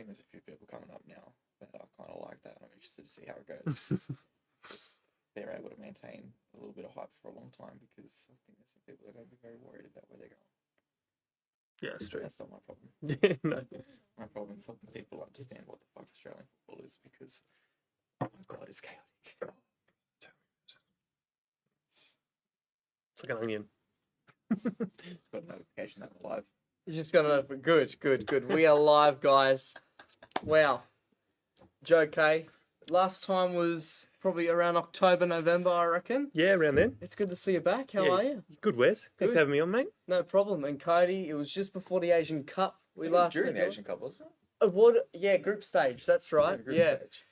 think there's a few people coming up now that are kind of like that. I'm interested to see how it goes. If they're able to maintain a little bit of hype for a long time, because I think there's some people that are going to be very worried about where they're going. Yeah, that's true. That's not my problem. Yeah, no. My problem is helping people understand what the fuck Australian football is, because oh my god, it's chaotic. It's like an onion. Got a notification that we're live. You just got to know. Good. We are live, guys. Wow. Joe K. Last time was probably around October, November, I reckon. Yeah, around then. It's good to see you back. How Yeah. are you? Good, Wes. Thanks Good. for having me on, mate. No problem. And Cody, it was just before the Asian Cup. We It was last during met the Asian Cup, wasn't What? Yeah, group stage. That's right. it? Group Yeah. stage.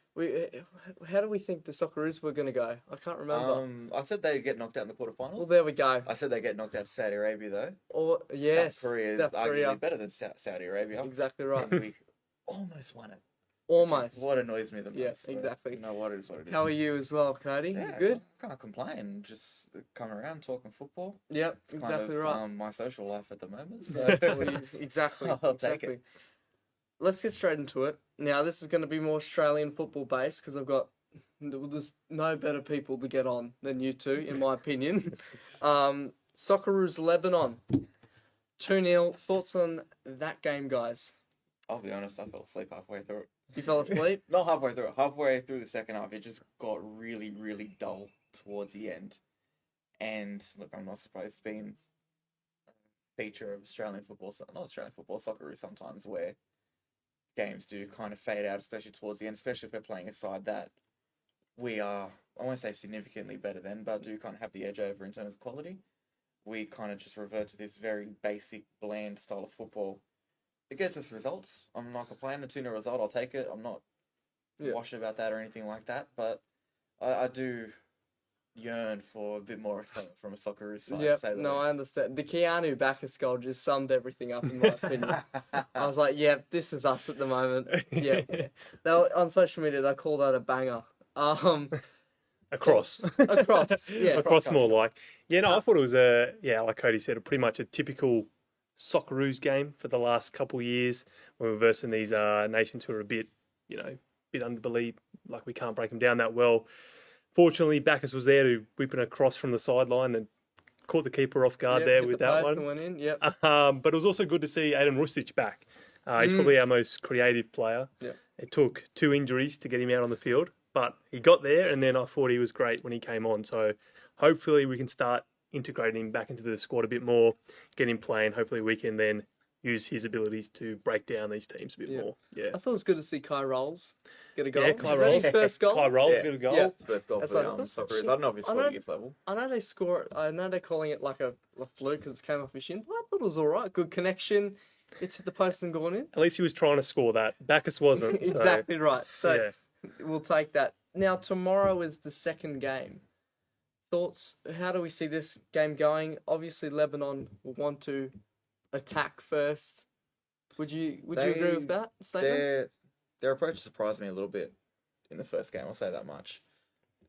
How do we think the Socceroos were going to go? I can't remember. I said they'd get knocked out in the quarterfinals. Well, there we go. I said they get knocked out to Saudi Arabia, though. Or yes, South Korea is South arguably Korea. better than Saudi Arabia. Exactly right. And we almost won it. Almost. What annoys me the most. Yeah, but exactly. You know what it is, what it is. How are you as well, Cody? Yeah, You good? I can't complain. Just come around talking football. Yep, It's exactly kind of, right. my social life at the moment. So. Exactly. I'll take exactly. it. Let's get straight into it. Now, this is going to be more Australian football based because there's no better people to get on than you two, in my opinion. Socceroos Lebanon, 2-0. Thoughts on that game, guys? I'll be honest, I fell asleep halfway through it. You fell asleep? Not halfway through it. Halfway through the second half, it just got really, really dull towards the end. And look, I'm not surprised. It's been a feature of Australian football, not Australian football, soccer sometimes, where games do kind of fade out, especially towards the end, especially if we're playing a side that we are, I won't say significantly better than, but do kind of have the edge over in terms of quality. We kind of just revert to this very basic, bland style of football. It gets us results. I'm not complaining. A 2-0 result, I'll take it. I'm not washed about that or anything like that, but I do yearn for a bit more from a Socceroos side. Yeah, to say the no, I least. understand. The Keanu Bacchus goal just summed everything up, in my opinion. I was like, yeah, this is us at the moment. Yeah. On social media, they call that a banger. Across. Across, yeah. Across more like. Yeah, no, I thought it was like Cody said, pretty much a typical Socceroos game for the last couple of years when we're versing these nations who are a bit underbelieved, like we can't break them down that well. Fortunately, Bacchus was there to whip it across from the sideline and caught the keeper off guard there with that one. Went in. Yep. But it was also good to see Adam Rustic back. He's probably our most creative player. Yep. It took 2 injuries to get him out on the field, but he got there, and then I thought he was great when he came on. So hopefully we can start integrating him back into the squad a bit more, get him playing. Hopefully we can then use his abilities to break down these teams a bit more. Yeah. I thought it was good to see Kai Rolls get a goal. Yeah, Kai Was that Rolls. his first goal? Kai Rolls Yeah. got a goal. Yeah. First goal That's for like- the that's Socceroos. actually- I don't know if it's I know- for youth level. I know they score. I know they're calling it like a fluke because it came off his shin. But I thought it was all right. Good connection. It's hit the post and gone in. At least he was trying to score that. Bacchus wasn't. so, Exactly right. So yeah. we'll take that. Now tomorrow is the second game. Thoughts? How do we see this game going? Obviously, Lebanon will want to attack first. Would you agree with that statement? Their approach surprised me a little bit in the first game. I'll say that much.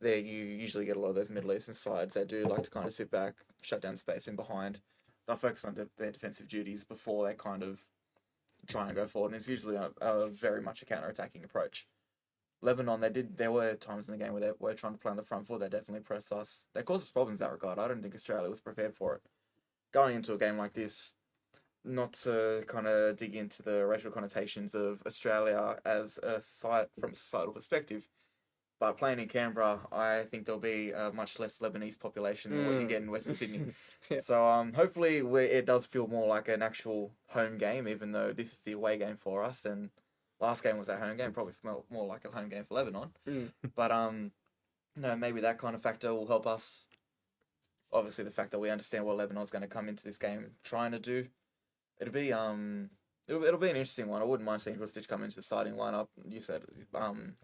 You usually get a lot of those Middle Eastern sides. They do like to kind of sit back, shut down space in behind. They'll focus on their defensive duties before they kind of try and go forward. And it's usually a very much a counter-attacking approach. Lebanon, there were times in the game where they were trying to play on the front foot. They definitely pressed us. They caused us problems in that regard. I don't think Australia was prepared for it. Going into a game like this, not to kind of dig into the racial connotations of Australia as a site from a societal perspective, but playing in Canberra, I think there'll be a much less Lebanese population than what you get in Western Sydney. Yeah. So hopefully it does feel more like an actual home game, even though this is the away game for us, and last game was our home game, probably felt more like a home game for Lebanon. But maybe that kind of factor will help us. Obviously, the fact that we understand what Lebanon's going to come into this game trying to do. It'll be it'll be an interesting one. I wouldn't mind seeing Rustic come into the starting lineup. You said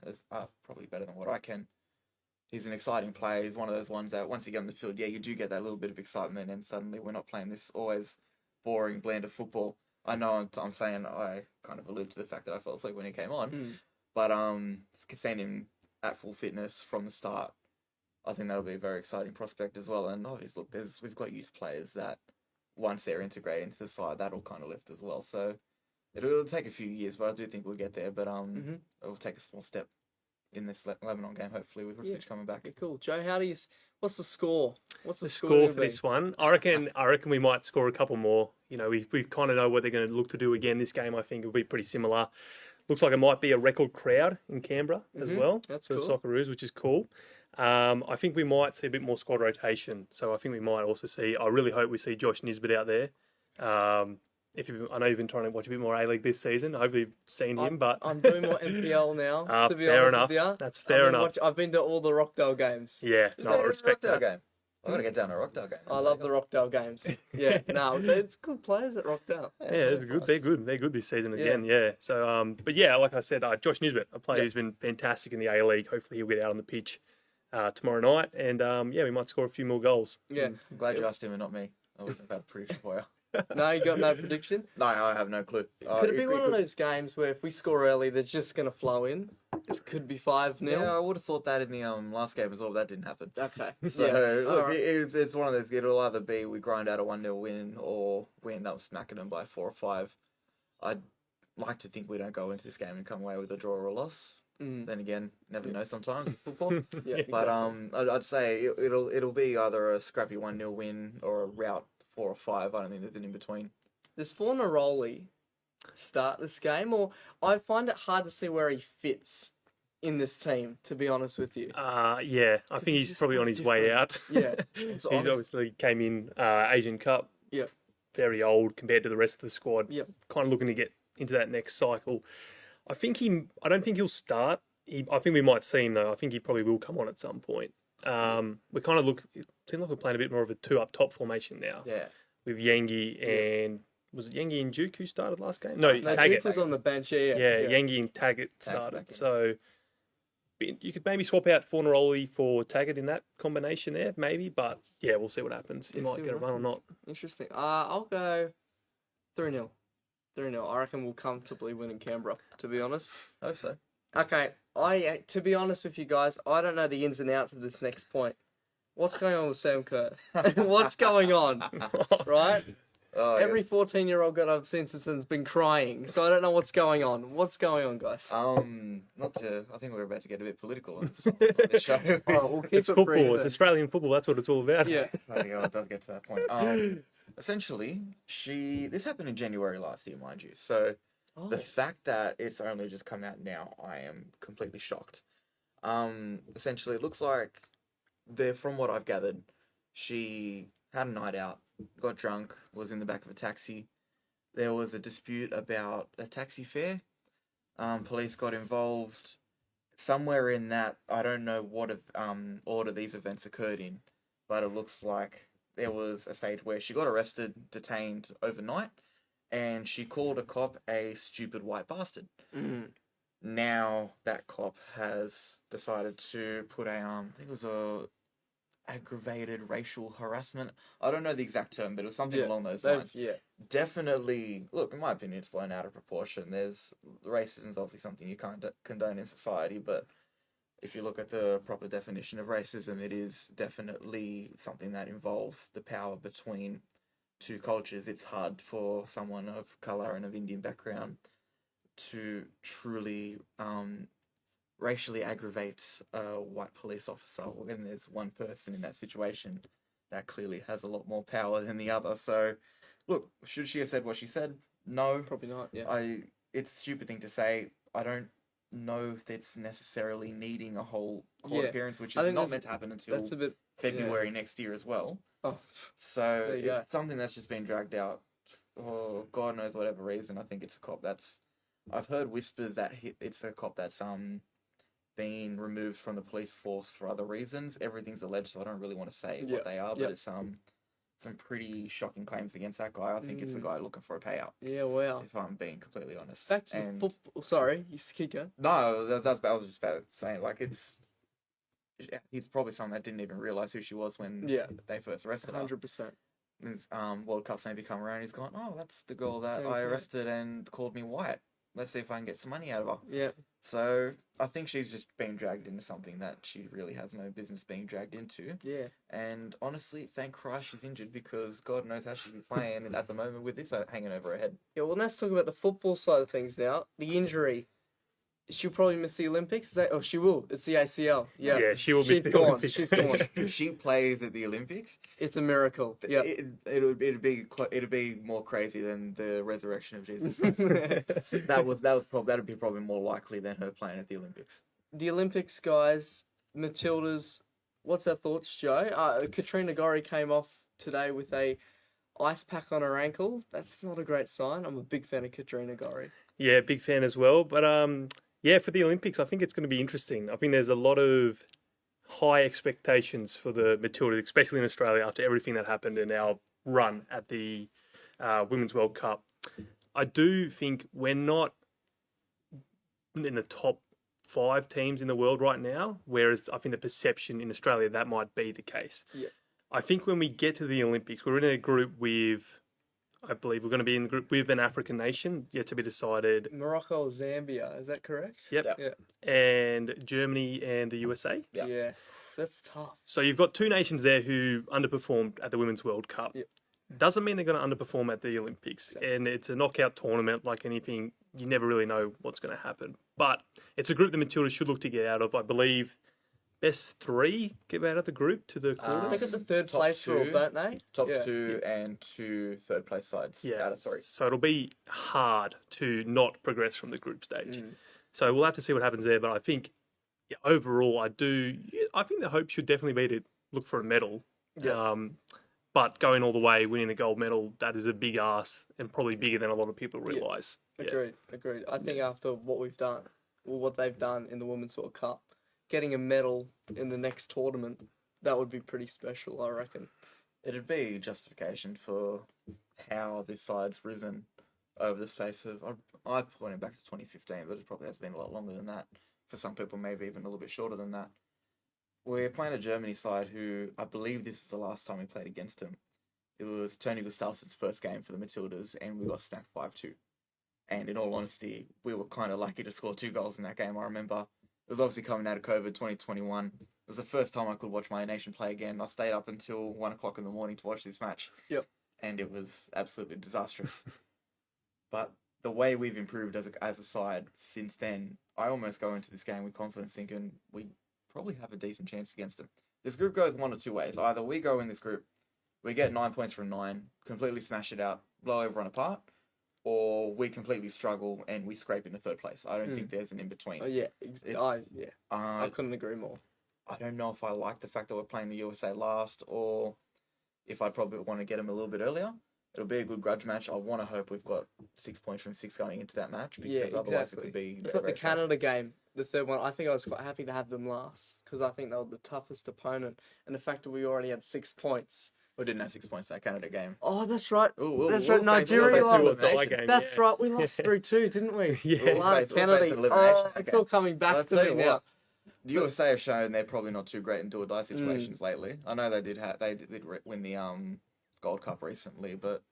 is probably better than what I can. He's an exciting player. He's one of those ones that once you get on the field, you do get that little bit of excitement, and suddenly we're not playing this always boring blend of football. I know I'm saying I kind of allude to the fact that I fell asleep when he came on, but seeing him at full fitness from the start, I think that'll be a very exciting prospect as well. And obviously, we've got youth players that once they're integrated into the side, that'll kind of lift as well. So it'll take a few years, but I do think we'll get there. But Mhm. it'll take a small step in this Lebanon game, hopefully, with Rosic coming back. Yeah, cool. Joe, how do you? What's the score? What's The score score gonna for be? this one, I reckon we might score a couple more. You know, we kind of know what they're going to look to do again this game. I think it'll be pretty similar. Looks like it might be a record crowd in Canberra as well That's for the cool. Socceroos, which is cool. I think we might see a bit more squad rotation. So I think we might also see. I really hope we see Josh Nisbet out there. I know you've been trying to watch a bit more A League this season. Hopefully you've seen him, but I'm doing more NPL now. To be fair honest enough. with you, That's fair enough. I've been to all the Rockdale games. Yeah, Is no, that I a respect Rockdale that. game? I gotta get down to a Rockdale game. I love the Rockdale games. Yeah, no, it's good players at Rockdale. Yeah, it's good. They're good. They're good this season again. Yeah. So, but yeah, like I said, Josh Nisbet, a player who's been fantastic in the A League. Hopefully, he'll get out on the pitch tomorrow night, and yeah, we might score a few more goals. Yeah. I'm glad you asked him and not me. I was about to prediction for you. No, you got no prediction. No, I have no clue. Could it be one of those games where if we score early, they're just gonna flow in? It could be 5-0. Yeah, I would have thought that in the last game as well. But that didn't happen. Okay. So yeah. look, Alright. it's one of those. It'll either be we grind out a 1-0 win, or we end up smacking them by 4 or 5. I'd like to think we don't go into this game and come away with a draw or a loss. Mm. Then again, never know sometimes with football. Yeah, But exactly. I'd say it'll be either a scrappy 1-0 win or a rout 4 or 5. I don't think there's an in between. Does Fornaroli start this game, or I find it hard to see where he fits in this team? To be honest with you. Yeah, I think he's he's probably just on his way out. Yeah. He It's honest. obviously came in Asian Cup. Yep. Very old compared to the rest of the squad. Yep. Kind of looking to get into that next cycle. I don't think he'll start. I think we might see him though. I think he probably will come on at some point. We kind of it seems like we're playing a bit more of a 2 up top formation now Yeah. with Yengi and was it Yengi and Duke who started last game? No, No, Taggart. Duke was on the bench. Yeah. Yeah, Yengi and Taggart Tagg's started. back in. So you could maybe swap out Fornaroli for Taggart in that combination there, maybe. But yeah, we'll see what happens. He Yeah, might see get a what run or not. happens. Interesting. I'll go 3-0. 3-0. I reckon we'll comfortably win in Canberra, to be honest. I hope so. Okay, to be honest with you guys, I don't know the ins and outs of this next point. What's going on with Sam Kerr? What's going on? Right? Oh, Every 14-year-old girl I've seen since then's been crying, so I don't know what's going on. What's going on, guys? not to. I think we're about to get a bit political on this show. Oh, we'll keep It's it football. brief It's then. Australian football. That's what it's all about. Yeah. Bloody hell, it does get to that point. Essentially, this happened in January last year, mind you. So Oh, the fact that it's only just come out now, I am completely shocked. Essentially, it looks like from what I've gathered, she had a night out, got drunk, was in the back of a taxi. There was a dispute about a taxi fare. Police got involved. Somewhere in that, I don't know what order these events occurred in, but it looks like there was a stage where she got arrested, detained overnight, and she called a cop a stupid white bastard. Mm. Now that cop has decided to put I think it was a aggravated racial harassment. I don't know the exact term, but it was something along those lines. Yeah. Definitely, look, in my opinion, it's blown out of proportion. Racism is obviously something you can't condone in society, but if you look at the proper definition of racism, it is definitely something that involves the power between two cultures. It's hard for someone of color and of Indian background to truly racially aggravate a white police officer when there's one person in that situation that clearly has a lot more power than the other. So, look, should she have said what she said? No. Probably not. Yeah. It's a stupid thing to say. I don't know if it's necessarily needing a whole court Yeah. appearance, which I is think not that's- meant to happen until That's a bit. February next year as well. Oh, So There you it's go. something that's just been dragged out for God knows whatever reason. I think it's a cop I've heard whispers that it's a cop that's been removed from the police force for other reasons. Everything's alleged, so I don't really want to say Yeah, what they are, but yeah. it's some pretty shocking claims against that guy. I think it's a guy looking for a payout, yeah. Wow. if I'm being completely honest. Back to the And football. Sorry, you keep going. no, I was just about saying, like, he's probably someone that didn't even realize who she was when Yeah. they first arrested her. 100%. His World Cup's maybe come around. He's gone, oh, that's the girl that Sam I Kerr. arrested and called me white. let's see if I can get some money out of her. Yeah. So I think she's just been dragged into something that she really has no business being dragged into. Yeah. And honestly, thank Christ she's injured, because God knows how she'd be playing at the moment with this hanging over her head. Yeah, well, let's talk about the football side of things now. The injury. She'll probably miss the Olympics. Is that? Oh, she will. It's the ACL. Yeah. Yeah, she will miss She's the gone. Olympics. She's gone. If she plays at the Olympics, It's a miracle. Yeah. it'd be more crazy than the resurrection of Jesus. That'd be probably more likely than her playing at the Olympics. The Olympics, guys. Matildas. What's our thoughts, Joe? Katrina Gorry came off today with a ice pack on her ankle. That's not a great sign. I'm a big fan of Katrina Gorry. Yeah, big fan as well. But yeah, for the Olympics, I think it's going to be interesting. I think there's a lot of high expectations for the Matildas, especially in Australia after everything that happened in our run at the Women's World Cup. I do think we're not in the top 5 teams in the world right now, whereas I think the perception in Australia that might be the case. Yeah. I think when we get to the Olympics, we're in a group with, I believe we're going to be in the group with an African nation, yet to be decided. Morocco or Zambia, is that correct? Yep. Yeah. And Germany and the USA. Yeah. Yeah. That's tough. So you've got 2 nations there who underperformed at the Women's World Cup. Yep. Doesn't mean they're going to underperform at the Olympics. Exactly. And it's a knockout tournament like anything. You never really know what's going to happen. But it's a group the Matildas should look to get out of. I believe best 3 get out of the group to the They quarters. got the third Top place rule, 2. don't they? Top Yeah. 2 and 2 third place sides Yeah, out of 3. so it'll be hard to not progress from the group stage. Mm. So we'll have to see what happens there. But I think overall, I think the hope should definitely be to look for a medal. Yeah. But going all the way, winning the gold medal, that is a big ask and probably bigger than a lot of people realise. Yeah. Agreed. I think after what we've done, or what they've done in the Women's World Cup, getting a medal in the next tournament, that would be pretty special, I reckon. It'd be justification for how this side's risen over the space of, I pointed back to 2015, but it probably has been a lot longer than that. For some people, maybe even a little bit shorter than that. We're playing a Germany side who, I believe this is the last time we played against them. It was Tony Gustafsson's first game for the Matildas, and we got smacked 5-2. And in all honesty, we were kind of lucky to score 2 goals in that game, I remember. It was obviously coming out of COVID 2021. It was the first time I could watch my nation play again. I stayed up until 1 o'clock in the morning to watch this match. Yep. And it was absolutely disastrous. But the way we've improved as a side since then, I almost go into this game with confidence thinking we probably have a decent chance against them. This group goes one of 2 ways. Either we go in this group, we get 9 points from 9, completely smash it out, blow everyone apart, or we completely struggle and we scrape into 3rd place. I don't think there's an in-between. Oh, yeah. I I couldn't agree more. don't know if I like the fact that we're playing the USA last, or if I'd probably want to get them a little bit earlier. It'll be a good grudge match. I want to hope we've got 6 points from 6 going into that match, because otherwise it could be It's very, like the very tough. Canada game, the third one. I think I was quite happy to have them last because I think they were the toughest opponent, and the fact that we already had 6 points. We didn't have 6 points that Canada game. Oh, that's right. That's right, Nigeria lost. lost. Game, That's yeah. right. We lost 3-2, didn't we? Yeah. We lost We'll Canada. face elimination. Oh, it's Okay. all coming back I'll to tell me you now. what, the USA have shown they're probably not too great in do-or-die situations lately. I know they did win the Gold Cup recently, but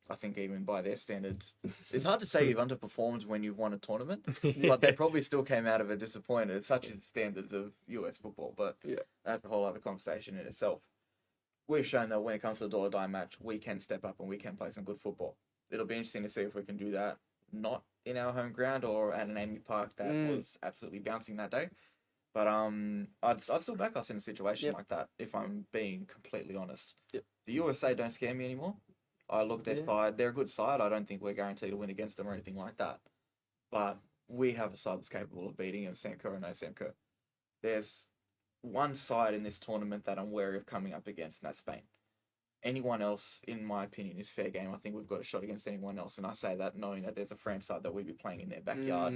I think even by their standards, it's hard to say you've underperformed when you've won a tournament, but they probably still came out of it disappointed, such as the standards of US football, but that's a whole other conversation in itself. We've shown that when it comes to the do-or-die match, we can step up and we can play some good football. It'll be interesting to see if we can do that, not in our home ground or at an Amy Park that was absolutely bouncing that day. But I'd still back us in a situation like that, if I'm being completely honest. Yep. The USA don't scare me anymore. I look their side, they're a good side. I don't think we're guaranteed to win against them or anything like that. But we have a side that's capable of beating them, Sam Kerr or no Sam Kerr. There's one side in this tournament that I'm wary of coming up against, and that's Spain. Anyone else, in my opinion, is fair game. I think we've got a shot against anyone else, and I say that knowing that there's a France side that we'd be playing in their backyard.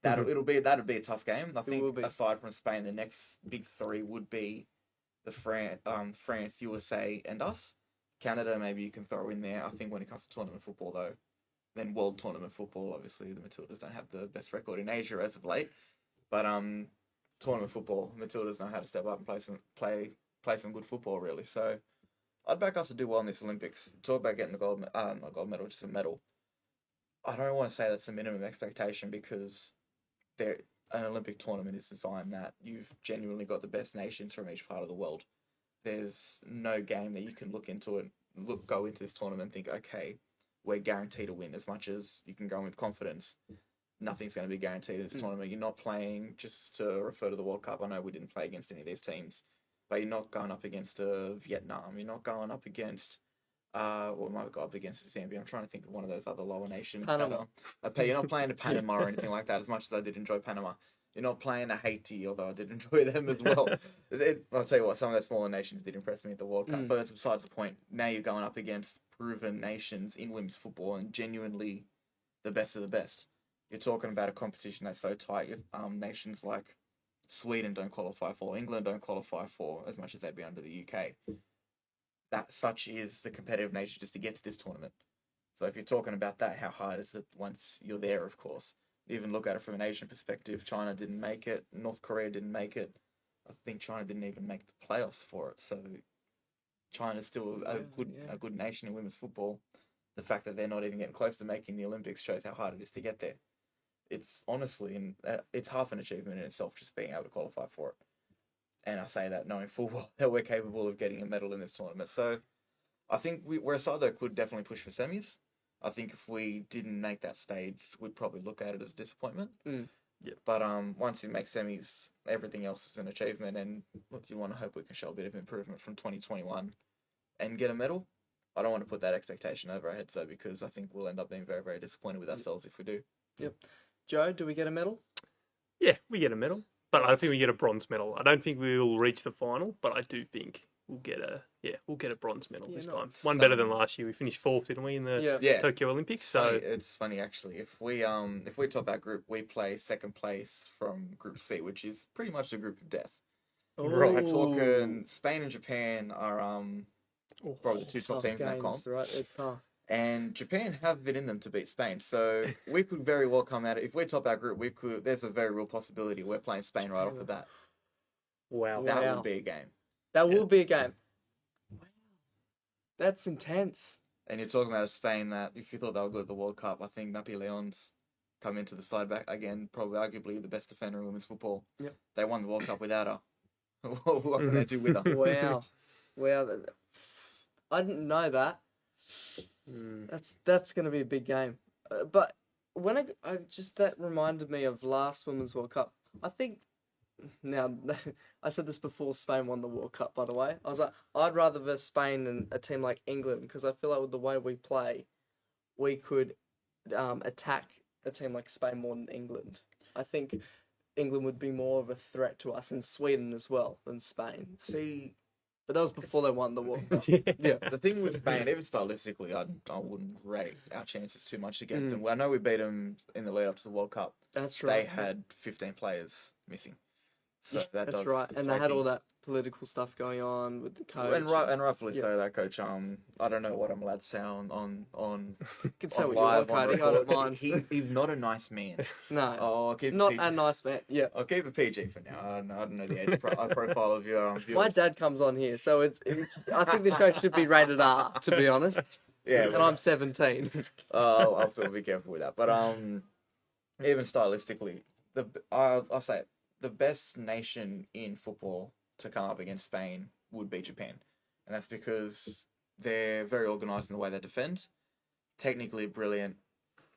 That'd be a tough game. I think aside from Spain, the next big 3 would be the France, USA, and us. Canada, maybe you can throw in there. I think when it comes to tournament football, though, then world tournament football, obviously the Matildas don't have the best record in Asia as of late. But tournament football, Matildas know how to step up and play some good football, really. So I'd back us to do well in this Olympics. Talk about getting the not gold medal, just a medal. I don't want to say that's a minimum expectation because there an Olympic tournament is designed that you've genuinely got the best nations from each part of the world. There's no game that you can look into and go into this tournament and think, okay, we're guaranteed to win. As much as you can go in with confidence, nothing's going to be guaranteed in this tournament. You're not playing, just to refer to the World Cup. I know we didn't play against any of these teams, but you're not going up against Vietnam. You're not going up against we might go up against Zambia. I'm trying to think of one of those other lower nations. Panama. You're not playing a Panama or anything like that. As much as I did enjoy Panama, you're not playing a Haiti, although I did enjoy them as well. I'll tell you what, some of the smaller nations did impress me at the World Cup, but that's besides the point. Now you're going up against proven nations in women's football and genuinely the best of the best. You're talking about a competition that's so tight. Nations like Sweden don't qualify for, England don't qualify for, as much as they'd be under the UK. That such is the competitive nature just to get to this tournament. So if you're talking about that, how hard is it once you're there, of course? Even look at it from an Asian perspective. China didn't make it. North Korea didn't make it. I think China didn't even make the playoffs for it. So China's still a good nation in women's football. The fact that they're not even getting close to making the Olympics shows how hard it is to get there. It's honestly, and it's half an achievement in itself just being able to qualify for it. And I say that knowing full well that we're capable of getting a medal in this tournament. So I think we're a side that could definitely push for semis. I think if we didn't make that stage, we'd probably look at it as a disappointment. Yeah. But once we make semis, everything else is an achievement. And look, you want to hope we can show a bit of improvement from 2021 and get a medal. I don't want to put that expectation over our heads though, because I think we'll end up being very, very disappointed with ourselves if we do. Yep. Joe, do we get a medal? Yeah, we get a medal. But I don't think we get a bronze medal. I don't think we'll reach the final, but I do think we'll get a bronze medal this time. One better than last year. We finished fourth, didn't we, in the Tokyo Olympics? It's funny actually. If we top our group, we play second place from Group C, which is pretty much the group of death. Right. We're talking Spain and Japan are probably the two top teams in that comp. Right, and Japan have it in them to beat Spain, so we could very well come out. If we top our group, there's a very real possibility we're playing Spain right off the bat. Wow, that would be a game. That will be a game. That's intense. And you're talking about a Spain that, if you thought they were good at the World Cup, I think Napi Leon's come into the side back again, probably arguably the best defender in women's football. Yep. They won the World Cup without her. What can they do with her? Wow. I didn't know that. That's going to be a big game. But when I just that reminded me of last Women's World Cup. I think now I said this before Spain won the World Cup. By the way, I was like, I'd rather versus Spain than a team like England because I feel like with the way we play, we could attack a team like Spain more than England. I think England would be more of a threat to us, and Sweden as well, than Spain. See. But that was before they won the World Cup. Yeah, the thing with Spain, even stylistically, I wouldn't rate our chances too much against them. I know we beat them in the lead up to the World Cup. That's right. They had 15 players missing. So that's right. And they had all that political stuff going on with the coach. And rightfully so, that coach. I don't know what I'm allowed to say on you can say what you want, Cody. I don't mind. He's not a nice man. No. I'll keep not a nice man. Yeah. I'll keep it PG for now. I don't know the age profile of your viewers. My dad comes on here, so I think the show should be rated R, to be honest. Yeah. And I'm 17. I'll still be careful with that. But even stylistically, I'll say it, the best nation in football to come up against Spain would be Japan. And that's because they're very organised in the way they defend, technically brilliant,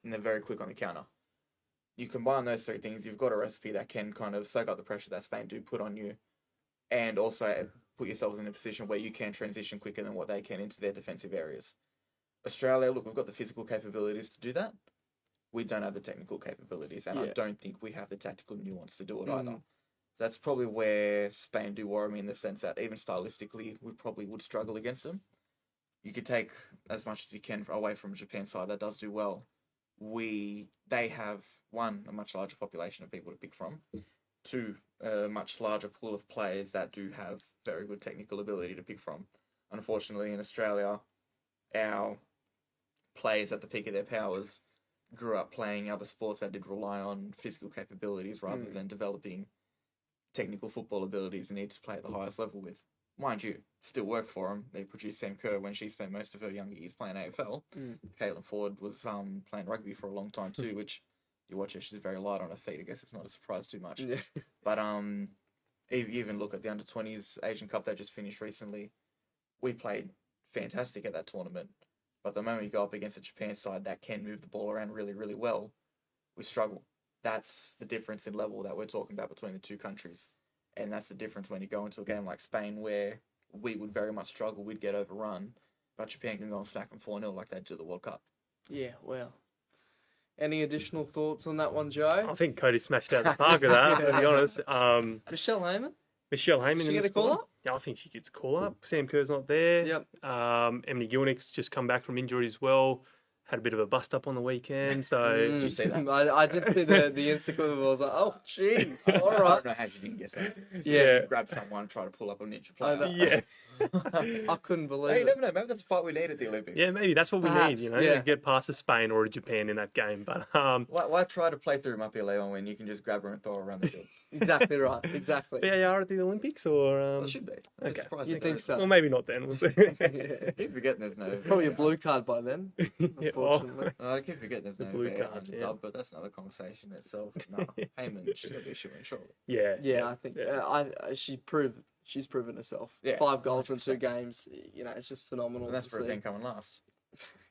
and they're very quick on the counter. You combine those three things, you've got a recipe that can kind of soak up the pressure that Spain do put on you, and also put yourselves in a position where you can transition quicker than what they can into their defensive areas. Australia, look, we've got the physical capabilities to do that. We don't have the technical capabilities, and I don't think we have the tactical nuance to do it either. That's probably where Spain do worry me in the sense that even stylistically, we probably would struggle against them. You could take as much as you can away from Japan's side that does do well. They have, one, a much larger population of people to pick from. Two, a much larger pool of players that do have very good technical ability to pick from. Unfortunately, in Australia, our players at the peak of their powers grew up playing other sports that did rely on physical capabilities rather than developing technical football abilities and need to play at the highest level with. mind you, still work for them. They produced Sam Kerr when she spent most of her younger years playing AFL. Caitlin Ford was playing rugby for a long time too, which you watch her, she's very light on her feet. I guess it's not a surprise too much. Yeah. But if you even look at the under-20s Asian Cup that just finished recently, we played fantastic at that tournament. But the moment you go up against a Japan side that can move the ball around really, really well, we struggle. That's the difference in level that we're talking about between the two countries. And that's the difference when you go into a game like Spain where we would very much struggle, we'd get overrun, but Japan can go and snack them 4-0 like they did at the World Cup. Yeah, well. Any additional thoughts on that one, Joe? I think Cody smashed out the park with that, to be honest. Michelle Heyman? Michelle Heyman. She in get the a call squad. up? Yeah, I think she gets a call up. Sam Kerr's not there. Yep. Emily Gilnick's just come back from injury as well. Had a bit of a bust up on the weekend, so Did you see that? I did see the Insta clip. I was like, oh, jeez. All I right. don't know how she didn't guess that. Yeah. She grabbed someone and tried to pull up a ninja I player. know. yeah, I couldn't believe Hey, you it. never know. Maybe that's the fight we need at the Olympics. yeah, maybe that's what we Perhaps, need. yeah. To get past a Spain or a Japan in that game. But Why try to play through Mapileo when you can just grab her and throw her around the field? Exactly right. Exactly. VAR at the Olympics, or Well, it should be. I'm okay. surprised You they think got it. so? well, maybe not then. We'll see. Yeah. I keep forgetting there's no. Probably a blue card by then, Yeah, well, unfortunately. I keep forgetting there's no blue VAR cards, in the yeah. dub, but that's another conversation in itself. No, Heyman should be shooting, surely. yeah, Yeah, I think yeah. she's proven herself. Yeah, 5 goals in 2 100%. games. You know, it's just phenomenal. And that's to for a see. thing coming last.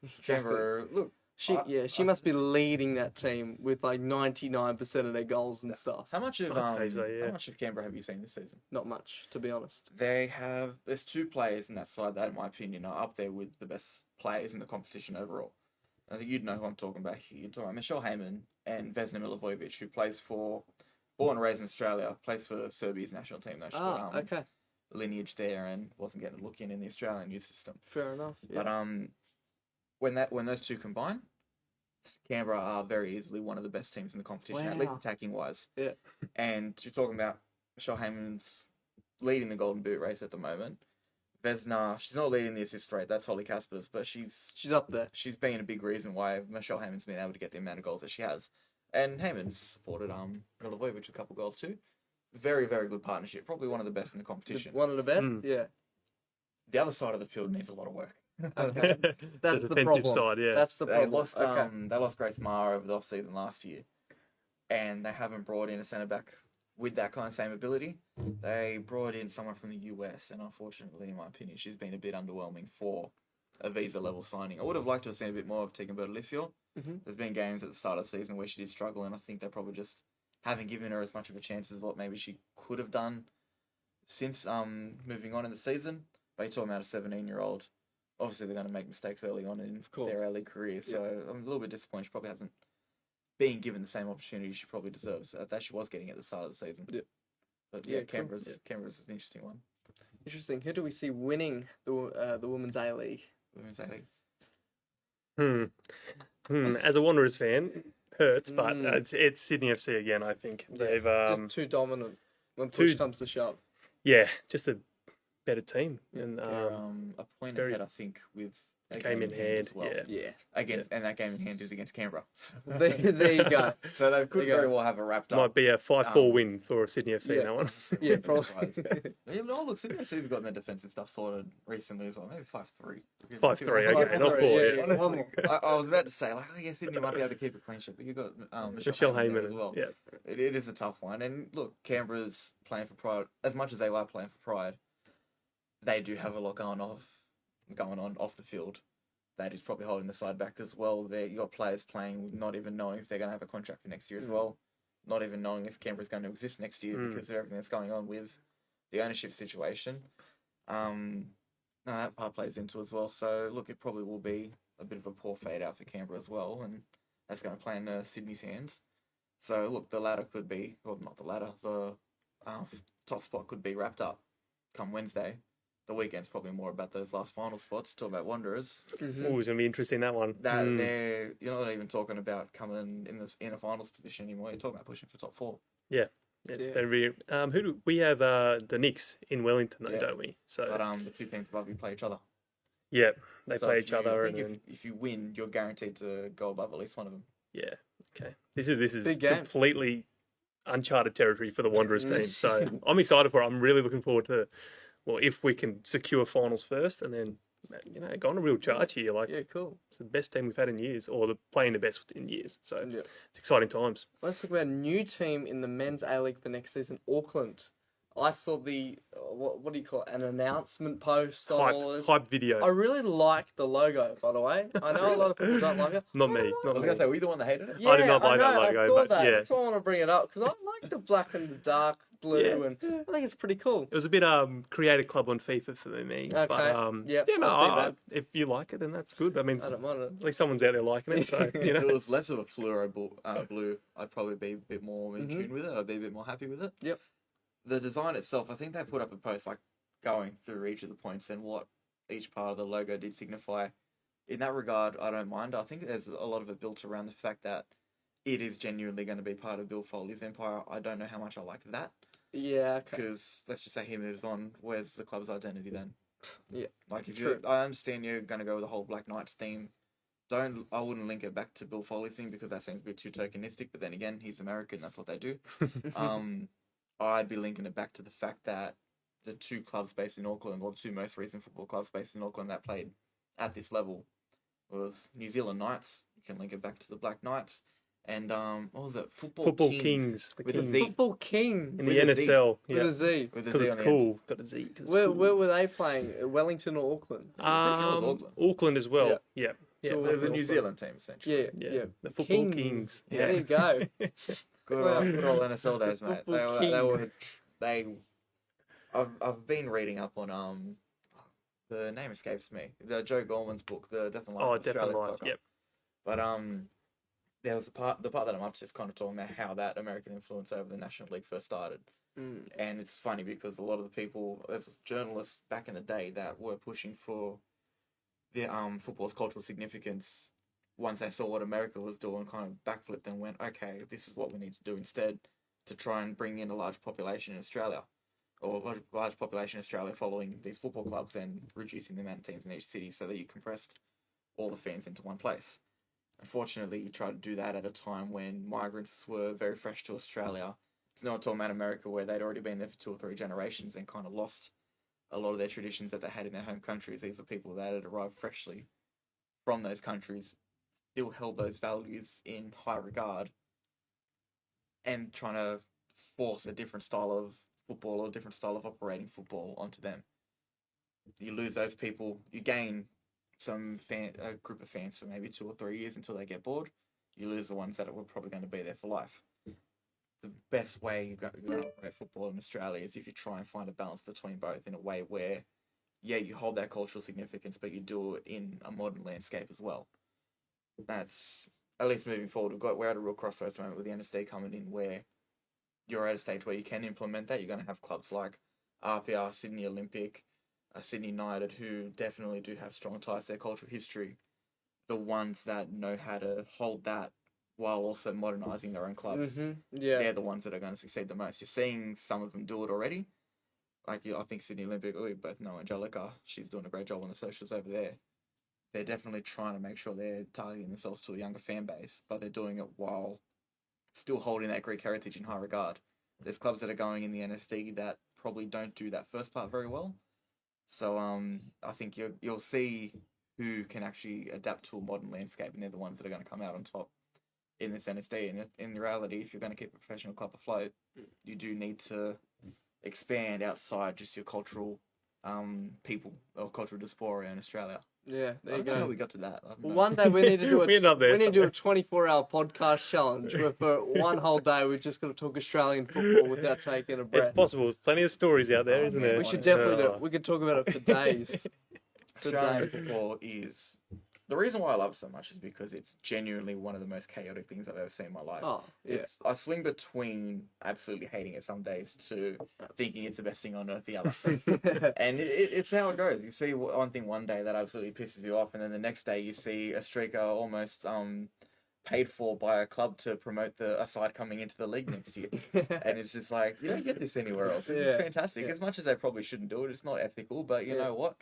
Exactly. Canberra, look, She I must be leading that team with like 99% of their goals and stuff. how much of I'd say so, yeah. how much of Canberra have you seen this season? Not much, to be honest. There's 2 players in that side that, in my opinion, are up there with the best players in the competition overall. I think you'd know who I'm talking about here. You're talking about Michelle Heyman and Vesna Milivojevic, who plays born and raised in Australia, plays for Serbia's national team. Though she's got Okay. lineage there and wasn't getting a look in the Australian youth system. Fair enough. Yeah. But when those two combine, Canberra are very easily one of the best teams in the competition, at least Wow. attacking wise. Yeah. And you're talking about Michelle Heyman's leading the Golden Boot race at the moment. Vesna, she's not leading the assist rate. That's Holly Caspers, but she's up there. she's been a big reason why Michelle Heyman's been able to get the amount of goals that she has. And Heyman's supported Milivojevic with a couple goals too. Very, very good partnership. Probably one of the best in the competition. One of the best. Mm. Yeah. The other side of the field needs a lot of work. Okay. That's the defensive problem. side, yeah. That's the They problem. lost Okay. they lost Grace Maher over the off season last year, and they haven't brought in a centre back with that kind of same ability. They brought in someone from the US, and unfortunately, in my opinion, she's been a bit underwhelming for a visa level signing. I would have liked to have seen a bit more of Tegan Bertolicio. Mhm. There's been games at the start of the season where she did struggle, and I think they probably just haven't given her as much of a chance as what maybe she could have done since moving on in the season. But you're talking about a 17-year-old. Obviously, they're going to make mistakes early on in course. their early career, so I'm a little bit disappointed. She probably hasn't been given the same opportunity she probably deserves that she was getting at the start of the season. Yeah. But Yeah, yeah, cool. Canberra's an interesting one. Interesting. Who do we see winning the Women's A League? Women's A-League. As a Wanderers fan, hurts, but Mm. it's Sydney FC again. I think they've Just too dominant when push too- comes to shove. yeah, just a better team, and They're a point very- ahead, I think, with a game in hand. as well. Yeah, Yeah. And that game in hand is against Canberra. So, There you go. so they could There you go. very well have a wrapped up. might be a 5-4 Um, win for Sydney FC. yeah. That one. Yeah, probably. Yeah, but look, Sydney FC's gotten their defensive stuff sorted recently as well. Maybe 5-3. 5-3, okay, Five, not four, 4. yeah, Yeah, yeah. One more. I was about to say, like, oh yeah, Sydney might be able to keep a clean sheet, but you got Michelle there Heyman as well. Yeah, It is a tough one. And look, Canberra's playing for pride. As much as they are playing for pride, they do have a lot going on off the field. That is probably holding the side back as well. You got players playing not even knowing if they're going to have a contract for next year as well. Not even knowing if Canberra's going to exist next year because of everything that's going on with the ownership situation. No, that part plays into as well. So look, it probably will be a bit of a poor fade out for Canberra as well, and that's going to play in Sydney's hands. So look, the ladder could be, well, not the ladder, the top spot could be wrapped up come Wednesday. The weekend's probably more about those last final spots. Talk about Wanderers. Mhm. oh, it's gonna be interesting that one. That you're not even talking about coming in a finals position anymore. You're talking about pushing for top 4. Yeah, Yeah. very. Who do we have? The Knicks in Wellington, though, Yeah. don't we? So But the 2 teams above you play each other. yeah, they So play if each you- other, I and think then, if you win, you're guaranteed to go above at least one of them. yeah, okay. This is Big game. completely uncharted territory for the Wanderers Mm. team. So I'm excited for it. I'm really looking forward to well, if we can secure finals first, and then go on a real charge here. Like, Yeah, cool. it's the best team we've had in years, or playing the best in years. So Yeah. it's exciting times. Let's talk about a new team in the men's A-League for next season, Auckland. I saw the, what do you call it, an announcement post on all this. Hype video. I really like the logo, by the way. I know a lot of people don't like it. Not me. I Not was me. going to say, were you the one that hated it? Yeah, I did not like that know, logo, I thought but that. yeah. That's why I want to bring it up, because I like the black and the dark blue, Yeah. and I think it's pretty cool. It was a bit creative club on FIFA for me. Okay. But Yep, yeah, no, I see that. if you like it, then that's good. That means I don't mind it. at least someone's out there liking it. So If it know. was less of a fluoro blue, I'd probably be a bit more in tune with it. I'd be a bit more happy with it. Yep. The design itself, I think they put up a post like going through each of the points and what each part of the logo did signify. In that regard, I don't mind. I think there's a lot of it built around the fact that it is genuinely going to be part of Bill Foley's empire. I don't know how much I like that. Yeah, okay. Because let's just say he moves on. Where's the club's identity then? Yeah, Like if true. I understand you're going to go with the whole Black Knights theme. I wouldn't link it back to Bill Foley's thing because that seems a bit too tokenistic. But then again, he's American. That's what they do. I'd be linking it back to the fact that the two clubs based in Auckland, or the two most recent football clubs based in Auckland that played at this level, was New Zealand Knights. You can link it back to the Black Knights. And what was it? Football Kings. The With a Kings. V. Football Kings. In With the a Z. NSL. With Yeah. a Z. With the Because Z it's on the cool. Got a Z. 'cause it's Where cool. were they playing? Wellington or Auckland? Pretty sure it was Um, Auckland as well. Yeah. Yeah. Two end. The New Auckland. Zealand team, essentially. Yeah, Yeah. yeah. The Football Kings. There you go. Good old NSL days, mate. Football I've been reading up on the name escapes me. The Joe Gorman's book, the Death and Life. Oh, of Australia definitely. podcast. Yep. But there was the part that I'm up to is kind of talking about how that American influence over the National League first started. Mm. And it's funny because a lot of the people, as journalists back in the day, that were pushing for the football's cultural significance, once they saw what America was doing, kind of backflipped and went, okay, this is what we need to do instead to try and bring in a large population in Australia, or a large population in Australia following these football clubs and reducing the amount of teams in each city so that you compressed all the fans into one place. Unfortunately, you tried to do that at a time when migrants were very fresh to Australia. It's not talking about America, where they'd already been there for 2 or 3 generations and kind of lost a lot of their traditions that they had in their home countries. These are people that had arrived freshly from those countries, still held those values in high regard, and trying to force a different style of football or a different style of operating football onto them. You lose those people, you gain a group of fans for maybe 2 or 3 years until they get bored. You lose the ones that were probably going to be there for life. The best way you're going to operate football in Australia is if you try and find a balance between both in a way where, yeah, you hold that cultural significance, but you do it in a modern landscape as well. That's, at least moving forward, we're at a real crossroads moment with the NSD coming in, where you're at a stage where you can implement that. You're going to have clubs like RPR, Sydney Olympic, Sydney United, who definitely do have strong ties to their cultural history. The ones that know how to hold that while also modernising their own clubs. Mm-hmm. Yeah. They're the ones that are going to succeed the most. You're seeing some of them do it already. Like, I think Sydney Olympic, we both know Angelica. She's doing a great job on the socials over there. They're definitely trying to make sure they're targeting themselves to a younger fan base, but they're doing it while still holding that Greek heritage in high regard. There's clubs that are going in the NSD that probably don't do that first part very well. So I think you'll see who can actually adapt to a modern landscape, and they're the ones that are going to come out on top in this NSD. And in reality, if you're going to keep a professional club afloat, you do need to expand outside just your cultural people or cultural diaspora in Australia. Yeah, there I you don't know how go. we got to that. I don't know. One day we need to do We end up there we need to do a somewhere. 24-hour podcast challenge where for one whole day we're just going to talk Australian football without taking a breath. It's possible. There's plenty of stories out there, Oh, isn't man, there? We should Honestly. definitely do it. We could talk about it for days. Australian football is... The reason why I love it so much is because it's genuinely one of the most chaotic things I've ever seen in my life. Oh, yeah. I swing between absolutely hating it some days to thinking it's the best thing on earth the other. And it's how it goes. You see one thing one day that absolutely pisses you off, and then the next day you see a streaker almost paid for by a club to promote a side coming into the league next year. And it's just like, you don't get this anywhere else. It's Yeah. fantastic. Yeah. As much as they probably shouldn't do it, it's not ethical, but you Yeah. know what?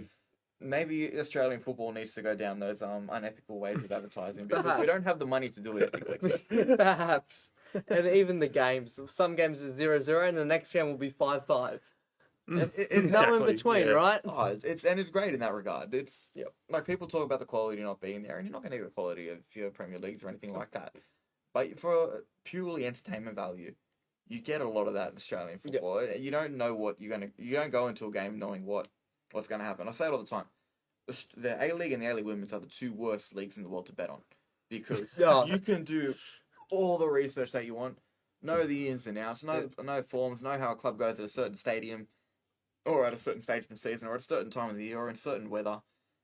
Maybe Australian football needs to go down those unethical ways of advertising, because Perhaps. we don't have the money to do it ethically. Perhaps. And even the games. Some games are 0-0 and the next game will be 5-5. No in Exactly, between, yeah. right? Oh, it's great in that regard. It's Yep. like people talk about the quality not being there, and you're not going to get the quality of your Premier Leagues or anything like that. But for purely entertainment value, you get a lot of that in Australian Yep. football. You don't know what you don't go into a game knowing what's going to happen. I say it all the time. The A League and the A League Women's are the two worst leagues in the world to bet on because Yeah. you can do all the research that you want, know the ins and outs, know forms, know how a club goes at a certain stadium, or at a certain stage in the season, or at a certain time of the year, or in certain weather.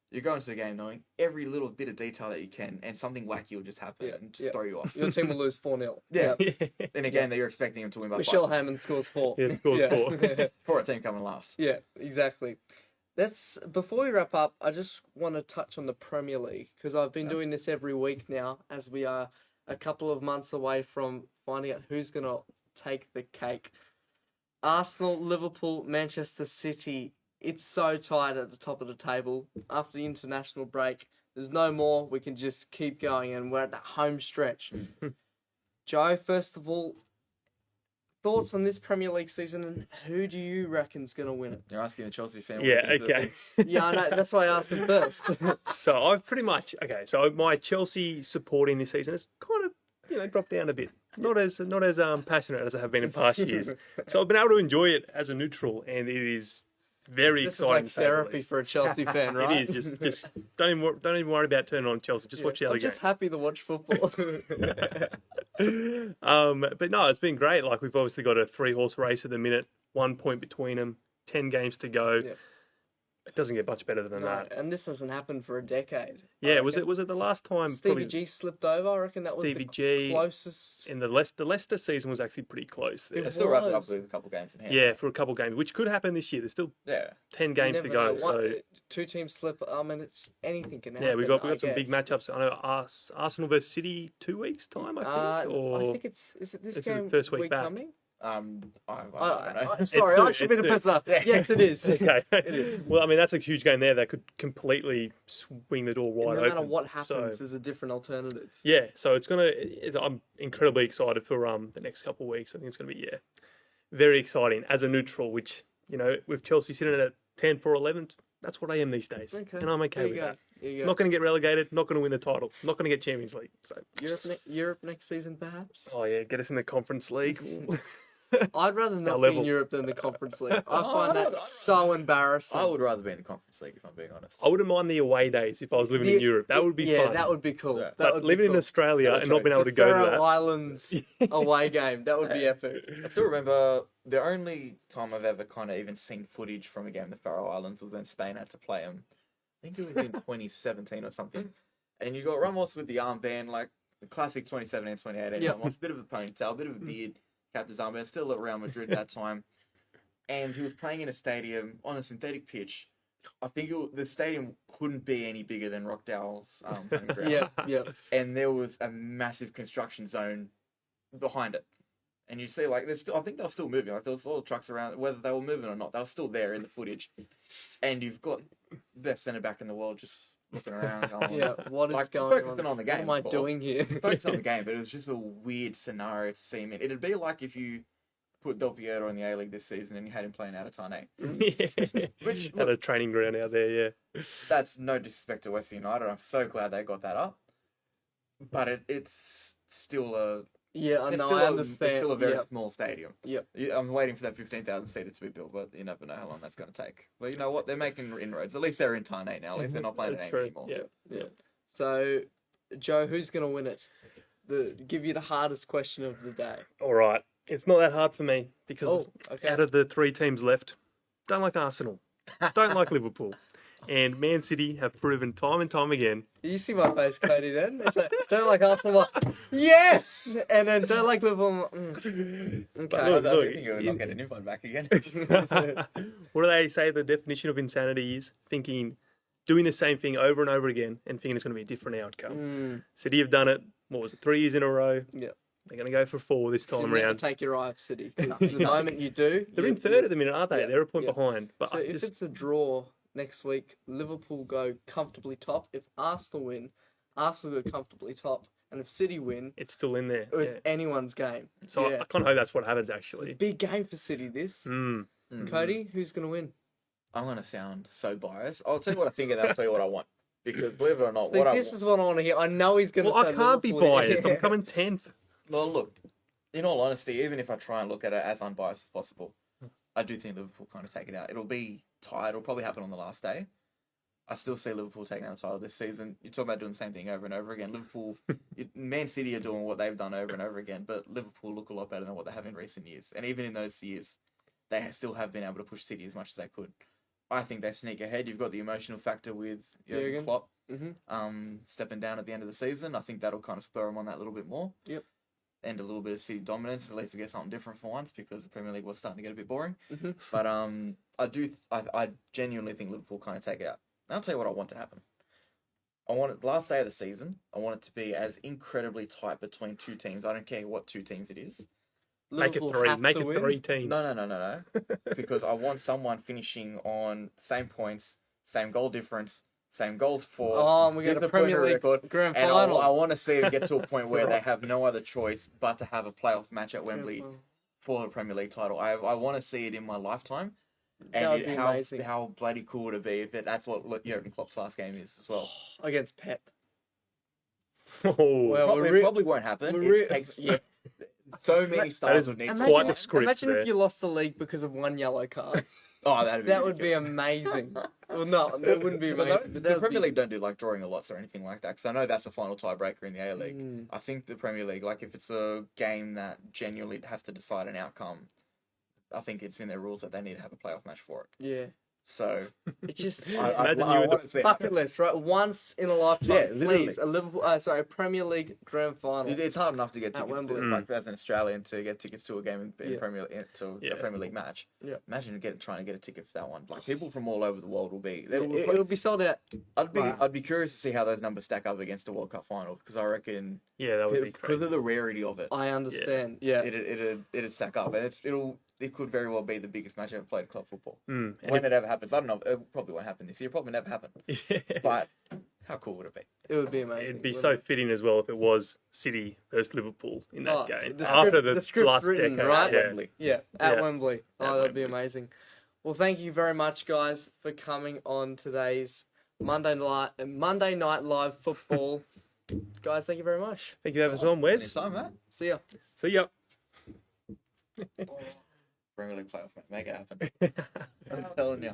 You go into the game knowing every little bit of detail that you can, and something wacky will just happen and just throw you off. Your team will lose 4-0. Yeah. Yep. In a game that you're expecting them to win by Michelle 5. Hammond scores 4. Yeah, scores 4. For a team coming last. Yeah, exactly. Before we wrap up, I just want to touch on the Premier League because I've been doing this every week now as we are a couple of months away from finding out who's going to take the cake. Arsenal, Liverpool, Manchester City. It's so tight at the top of the table. After the international break, there's no more. We can just keep going and we're at that home stretch. Joe, first of all, thoughts on this Premier League season and who do you reckon's going to win it? You're asking a Chelsea fan. Yeah, what he thinks okay. of Yeah, I know. That's why I asked him first. So I've pretty much so my Chelsea supporting this season has kind of dropped down a bit. Not as passionate as I have been in past years. So I've been able to enjoy it as a neutral, and it is very This is exciting. like to say the therapy least. for a Chelsea fan, right? It is just don't even worry about turning on Chelsea. Just watch the other I'm games. just happy to watch football. But no, it's been great. Like we've obviously got a 3-horse race at the minute, 1 point between them, 10 games to go. Yeah. It doesn't get much better than No, that. and this hasn't happened for a decade. Yeah, was it the last time? Stevie probably G slipped over. I reckon that was Stevie the G closest. in the Leicester season was actually pretty close there. It They still wrapped it up was. with a couple games in hand. Yeah, for a couple games, which could happen this year. There's still Yeah. 10 games to Never go. know. So Two teams slip. I mean, it's anything can happen. yeah, we got some I big guess. matchups. I know Arsenal versus City 2 weeks time. I think. Or I think is it this it's the game first week back. coming? I don't know. Sorry, It's I should be the two. person. Yes, it is. okay. Well, I mean that's a huge game there that could completely swing the door wide No open. matter what happens, So, there's a different alternative. yeah, so it's I'm incredibly excited for the next couple of weeks. I think it's gonna be very exciting as a neutral. Which with Chelsea sitting at 10 for 11, that's what I am these days, Okay, and I'm okay there with you go. that. There you go. Not going to get relegated. Not going to win the title. Not going to get Champions League. So Europe next season, perhaps. oh yeah, get us in the Conference League. I'd rather not be in level. Europe than the Conference League. I find that so embarrassing. I would rather be in the Conference League if I'm being honest. I wouldn't mind the away days if I was living in Europe. That would be yeah, fun. that would be cool. Yeah. That But would be living cool. in Australia Fair and not trade. being able to The go to Faroe that. Islands away game. That would be epic. I still remember the only time I've ever kind of even seen footage from a game in the Faroe Islands was when Spain had to play them. I think it was in 2017 or something. And you got Ramos with the armband, like the classic 2017, 2018 Yeah. Ramos, a bit of a ponytail, a bit of a beard, captain's armband, still at Real Madrid that time. And he was playing in a stadium on a synthetic pitch. I think the stadium couldn't be any bigger than Rockdale's home ground. Yeah, yeah. And there was a massive construction zone behind it. And you see, like, I think they were still moving. Like, there was all trucks around, whether they were moving or not, they were still there in the footage. And you've got the best centre back in the world just looking around, going, Yeah, what is like, going focusing on the What game, am I of course. doing here? focusing on the game. But it was just a weird scenario to see him in. It'd be like if you put Del Piero in the A League this season and you had him playing out of Tane. Which, At a training ground out there, yeah. that's no disrespect to West United. I'm so glad they got that up. But it's still a Yeah, I It's know. still I a- understand. It's still a very Yeah. small stadium. Yep. Yeah, I'm waiting for that 15,000 seater to be built, but you never know how long that's going to take. But you know what? They're making inroads. At least they're in Tane now. At least they're not playing That's at true. AIM anymore. Yeah. Yeah. So, Joe, who's gonna win it? Give you the hardest question of the day. All right. It's not that hard for me because Oh, okay. out of the 3 teams left, don't like Arsenal, don't like Liverpool, and Man City have proven time and time again. You see my face, Cody. Then it's like don't like Arsenal. I'm like, yes, and then don't like Liverpool. I'm like, But okay. Look, I look, think you're not getting an invite back again. What do they say the definition of insanity is? Doing the same thing over and over again and thinking it's going to be a different outcome. City have done it, what was it, 3 years in a row? Yeah. They're going to go for 4 this You time never around. take your eye off City. 'Cause the moment you do, They're in third at the minute, aren't they? Yeah, They're a point yeah. behind. But So I if just, it's a draw next week, Liverpool go comfortably top. If Arsenal win, Arsenal go comfortably top. And if City win, it's still in there. it's Yeah. anyone's game. So yeah. I kind of hope that's what happens, It's a actually. big game for City, this. Mm. Cody, who's going to win? I'm gonna sound so biased. I'll tell you what I think, and then I'll tell you what I want. Because believe it or not, See, what I this is what I want to hear. I know he's going to. Well, I can't be biased. I'm coming 10th. well, look. In all honesty, even if I try and look at it as unbiased as possible, I do think Liverpool kind of take it out. It'll be tight. It'll probably happen on the last day. I still see Liverpool taking out the title this season. You talk about doing the same thing over and over again. Liverpool, Man City are doing what they've done over and over again, but Liverpool look a lot better than what they have in recent years. And even in those years, they still have been able to push City as much as they could. I think they sneak ahead. You've got the emotional factor with Jurgen. Klopp Mm-hmm. stepping down at the end of the season. I think that'll kind of spur them on that a little bit more. Yep. And a little bit of City dominance. At least we get something different for once because the Premier League was starting to get a bit boring. Mm-hmm. But I genuinely think Liverpool kind of take it out. And I'll tell you what I want to happen. I want it last day of the season. I want it to be as incredibly tight between two teams. I don't care what two teams it is. Make it Liverpool 3. have Make to it win. 3 teams. No. Because I want someone finishing on same points, same goal difference, same goals for. Oh, we got did a the Premier Premier League record, grand and final. I want to see it get to a point where they have no other choice but to have a playoff match at Wembley for the Premier League title. I want to see it in my lifetime. That would And be how amazing. how bloody cool would it be if that's what Jurgen Klopp's last game is as well. Against Pep. Oh, Well, Probably, we're it probably won't happen. It takes yeah. so many stars is would need to Imagine, quite win. the script imagine there. if you lost the league because of one yellow card. Oh, that'd be That would be ridiculous. amazing. Well, no, it wouldn't be But amazing. the but that would Premier be... League don't do like drawing a lots or anything like that. Because I know that's a final tiebreaker in the A League. Mm. I think the Premier League, like if it's a game that genuinely has to decide an outcome, I think it's in their rules that they need to have a playoff match for it. Yeah. So It's just Imagine you I with want to see it. bucket list, right? Once in a lifetime, Yeah, literally. please. A Premier League grand final. It's hard enough to get At tickets, Wembley. like as an Australian, to get tickets to a game in Yeah. to Yeah. a Premier League match. Yeah. Imagine trying to get a ticket for that one. Like people from all over the world will be. It'll be sold out. Right. I'd be curious to see how those numbers stack up against a World Cup final because I reckon Yeah, that would be because crazy. of the rarity of it, I understand. Yeah. it'd stack up, and it could very well be the biggest match ever played in club football. Mm. And When it ever happens, I don't know. It probably won't happen this year. Probably never happen. if- But how cool would it be? It would be amazing. It'd be wouldn't so it? fitting as well if it was City versus Liverpool in that Oh, game. the After script- the, the script's last written, decade. right? Yeah. Wembley. Yeah, at Yeah. Wembley. Oh, At that'd be Wembley. amazing. Well, thank you very much, guys, for coming on today's Monday Night Live football. Guys, thank you very much. Thank you for having us on, Wes. Anytime, mate. See ya. See ya. Premier League playoff, mate. Make it happen. I'm telling you.